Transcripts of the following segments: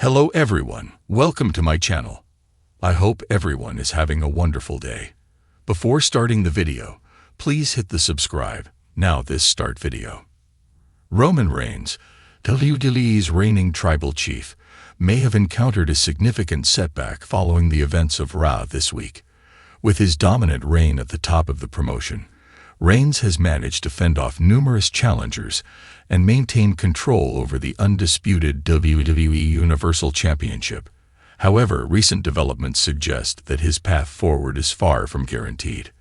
Hello everyone, welcome to my channel. I hope everyone is having a wonderful day. Before starting the video, please hit the subscribe. Now this start video. Roman Reigns, WWE's reigning tribal chief, may have encountered a significant setback following the events of Raw this week. With his dominant reign at the top of the promotion, Reigns has managed to fend off numerous challengers and maintain control over the undisputed WWE Universal Championship. However, recent developments suggest that his path forward is far from guaranteed.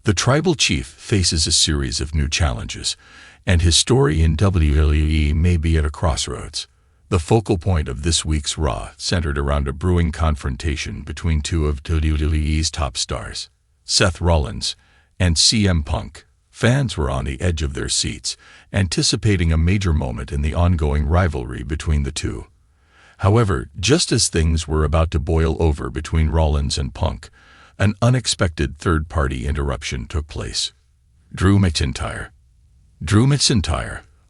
The tribal chief faces a series of new challenges, and his story in WWE may be at a crossroads. The focal point of this week's Raw centered around a brewing confrontation between two of WWE's top stars, Seth Rollins and CM Punk. Fans were on the edge of their seats, anticipating a major moment in the ongoing rivalry between the two. However, just as things were about to boil over between Rollins and Punk, an unexpected third-party interruption took place. Drew McIntyre,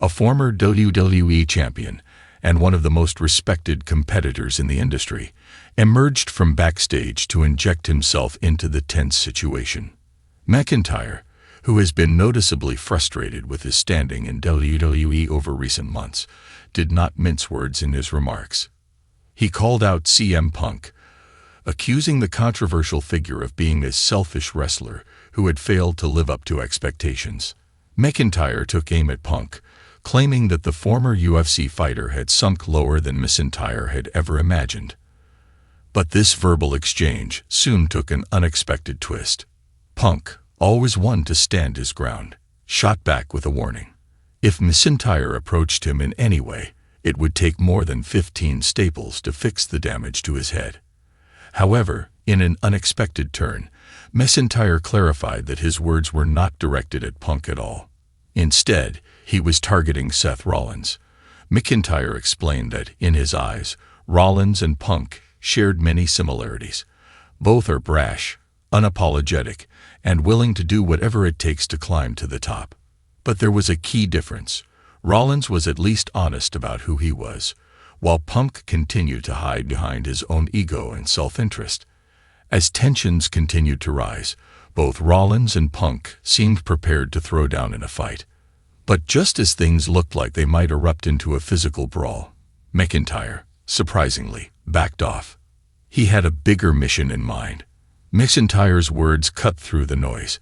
a former WWE champion and one of the most respected competitors in the industry, emerged from backstage to inject himself into the tense situation. McIntyre, who has been noticeably frustrated with his standing in WWE over recent months, did not mince words in his remarks. He called out CM Punk, accusing the controversial figure of being a selfish wrestler who had failed to live up to expectations. McIntyre took aim at Punk, claiming that the former UFC fighter had sunk lower than McIntyre had ever imagined. But this verbal exchange soon took an unexpected twist. Punk, always one to stand his ground, shot back with a warning. If McIntyre approached him in any way, it would take more than 15 staples to fix the damage to his head. However, in an unexpected turn, McIntyre clarified that his words were not directed at Punk at all. Instead, he was targeting Seth Rollins. McIntyre explained that, in his eyes, Rollins and Punk shared many similarities. Both are brash, unapologetic, and willing to do whatever it takes to climb to the top. But there was a key difference. Rollins was at least honest about who he was, while Punk continued to hide behind his own ego and self-interest. As tensions continued to rise, both Rollins and Punk seemed prepared to throw down in a fight. But just as things looked like they might erupt into a physical brawl, McIntyre, surprisingly, backed off. He had a bigger mission in mind. McIntyre's words cut through the noise,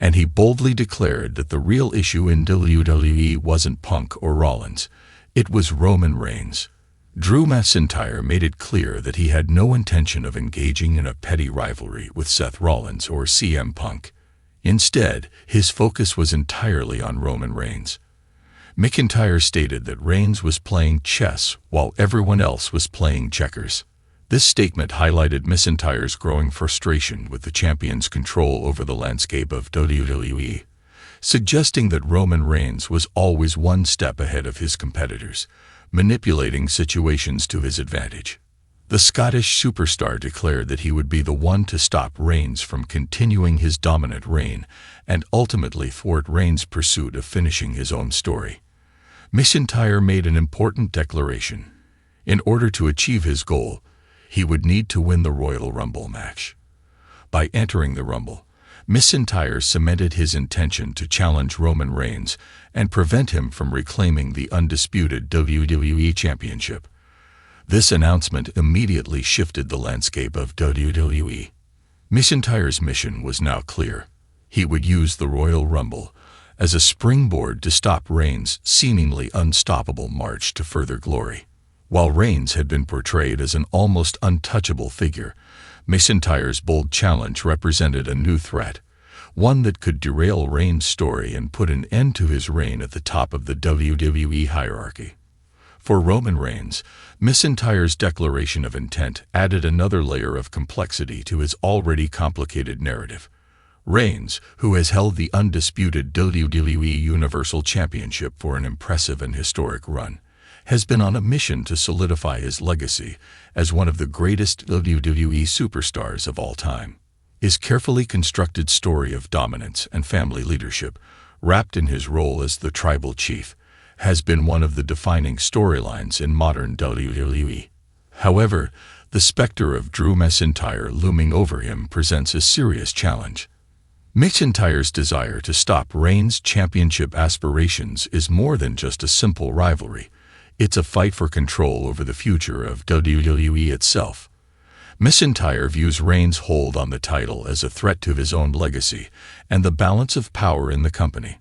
and he boldly declared that the real issue in WWE wasn't Punk or Rollins, it was Roman Reigns. Drew McIntyre made it clear that he had no intention of engaging in a petty rivalry with Seth Rollins or CM Punk. Instead, his focus was entirely on Roman Reigns. McIntyre stated that Reigns was playing chess while everyone else was playing checkers. This statement highlighted McIntyre's growing frustration with the champion's control over the landscape of WWE, suggesting that Roman Reigns was always one step ahead of his competitors, manipulating situations to his advantage. The Scottish superstar declared that he would be the one to stop Reigns from continuing his dominant reign and ultimately thwart Reigns' pursuit of finishing his own story. McIntyre made an important declaration. In order to achieve his goal, he would need to win the Royal Rumble match. By entering the Rumble, McIntyre cemented his intention to challenge Roman Reigns and prevent him from reclaiming the undisputed WWE Championship. This announcement immediately shifted the landscape of WWE. McIntyre's mission was now clear. He would use the Royal Rumble as a springboard to stop Reigns' seemingly unstoppable march to further glory. While Reigns had been portrayed as an almost untouchable figure, McIntyre's bold challenge represented a new threat, one that could derail Reigns' story and put an end to his reign at the top of the WWE hierarchy. For Roman Reigns, McIntyre's declaration of intent added another layer of complexity to his already complicated narrative. Reigns, who has held the undisputed WWE Universal Championship for an impressive and historic run, has been on a mission to solidify his legacy as one of the greatest WWE superstars of all time. His carefully constructed story of dominance and family leadership, wrapped in his role as the tribal chief, has been one of the defining storylines in modern WWE. However, the specter of Drew McIntyre looming over him presents a serious challenge. McIntyre's desire to stop Reigns' championship aspirations is more than just a simple rivalry. It's a fight for control over the future of WWE itself. McIntyre views Reigns' hold on the title as a threat to his own legacy and the balance of power in the company.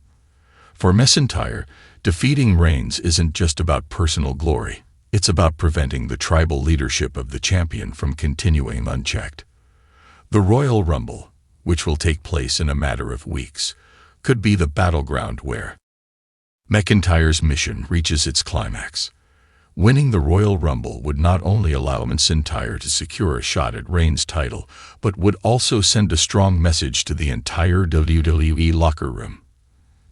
For McIntyre, defeating Reigns isn't just about personal glory. It's about preventing the tribal leadership of the champion from continuing unchecked. The Royal Rumble, which will take place in a matter of weeks, could be the battleground where McIntyre's mission reaches its climax. Winning the Royal Rumble would not only allow McIntyre to secure a shot at Reigns' title, but would also send a strong message to the entire WWE locker room.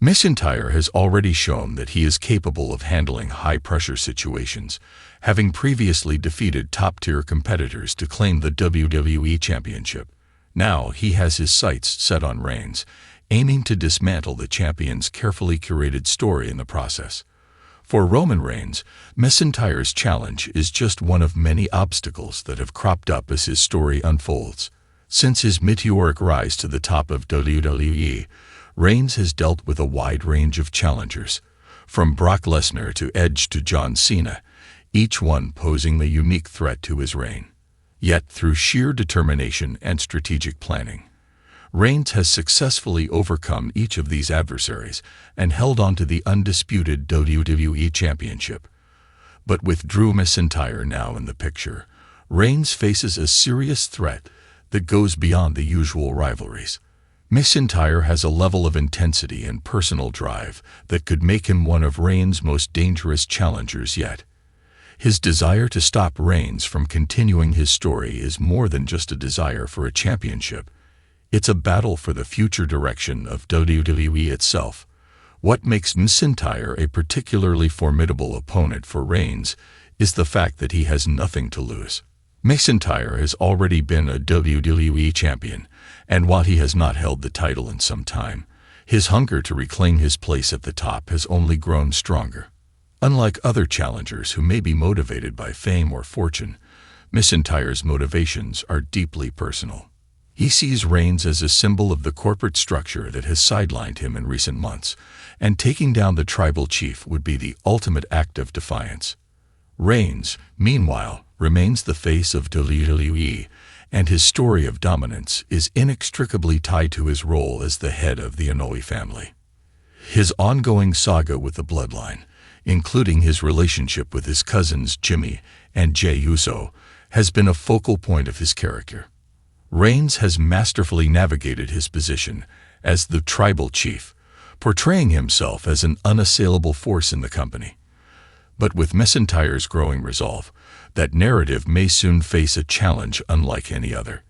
McIntyre has already shown that he is capable of handling high-pressure situations, having previously defeated top-tier competitors to claim the WWE Championship. Now he has his sights set on Reigns, aiming to dismantle the champion's carefully curated story in the process. For Roman Reigns, McIntyre's challenge is just one of many obstacles that have cropped up as his story unfolds. Since his meteoric rise to the top of WWE, Reigns has dealt with a wide range of challengers, from Brock Lesnar to Edge to John Cena, each one posing a unique threat to his reign. Yet, through sheer determination and strategic planning, Reigns has successfully overcome each of these adversaries and held on to the undisputed WWE Championship. But with Drew McIntyre now in the picture, Reigns faces a serious threat that goes beyond the usual rivalries. McIntyre has a level of intensity and personal drive that could make him one of Reigns' most dangerous challengers yet. His desire to stop Reigns from continuing his story is more than just a desire for a championship. It's a battle for the future direction of WWE itself. What makes McIntyre a particularly formidable opponent for Reigns is the fact that he has nothing to lose. McIntyre has already been a WWE champion, and while he has not held the title in some time, his hunger to reclaim his place at the top has only grown stronger. Unlike other challengers who may be motivated by fame or fortune, McIntyre's motivations are deeply personal. He sees Reigns as a symbol of the corporate structure that has sidelined him in recent months, and taking down the tribal chief would be the ultimate act of defiance. Reigns, meanwhile, remains the face of WWE, and his story of dominance is inextricably tied to his role as the head of the Inoue family. His ongoing saga with the bloodline, including his relationship with his cousins Jimmy and Jey Uso, has been a focal point of his character. Reigns has masterfully navigated his position as the tribal chief, portraying himself as an unassailable force in the company. But with McIntyre's growing resolve, that narrative may soon face a challenge unlike any other.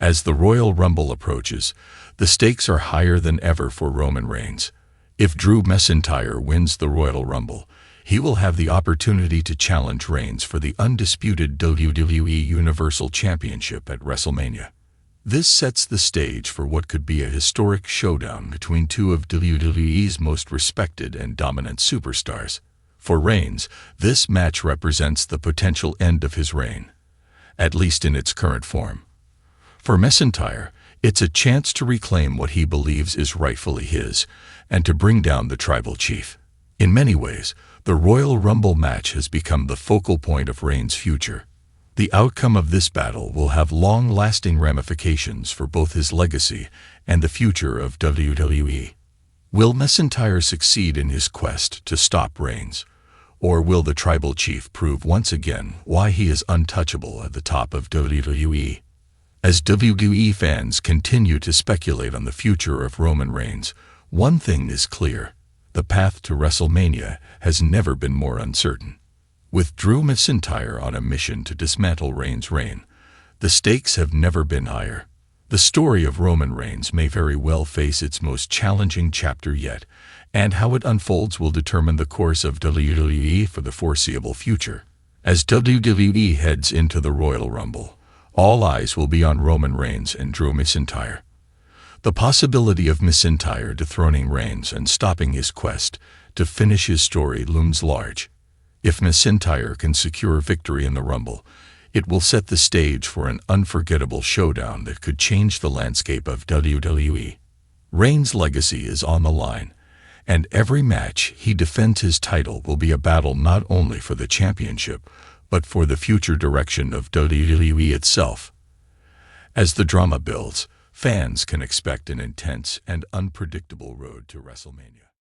As the Royal Rumble approaches, the stakes are higher than ever for Roman Reigns. If Drew McIntyre wins the Royal Rumble, he will have the opportunity to challenge Reigns for the undisputed WWE Universal Championship at WrestleMania. This sets the stage for what could be a historic showdown between two of WWE's most respected and dominant superstars. For Reigns, this match represents the potential end of his reign, at least in its current form. For McIntyre, it's a chance to reclaim what he believes is rightfully his, and to bring down the tribal chief. In many ways, the Royal Rumble match has become the focal point of Reigns' future. The outcome of this battle will have long-lasting ramifications for both his legacy and the future of WWE. Will McIntyre succeed in his quest to stop Reigns? Or will the tribal chief prove once again why he is untouchable at the top of WWE? As WWE fans continue to speculate on the future of Roman Reigns, one thing is clear: the path to WrestleMania has never been more uncertain. With Drew McIntyre on a mission to dismantle Reigns' reign, the stakes have never been higher. The story of Roman Reigns may very well face its most challenging chapter yet, and how it unfolds will determine the course of WWE for the foreseeable future. As WWE heads into the Royal Rumble, all eyes will be on Roman Reigns and Drew McIntyre. The possibility of McIntyre dethroning Reigns and stopping his quest to finish his story looms large. If McIntyre can secure victory in the Rumble, it will set the stage for an unforgettable showdown that could change the landscape of WWE. Reigns' legacy is on the line, and every match he defends his title will be a battle not only for the championship, but for the future direction of WWE itself. As the drama builds, fans can expect an intense and unpredictable road to WrestleMania.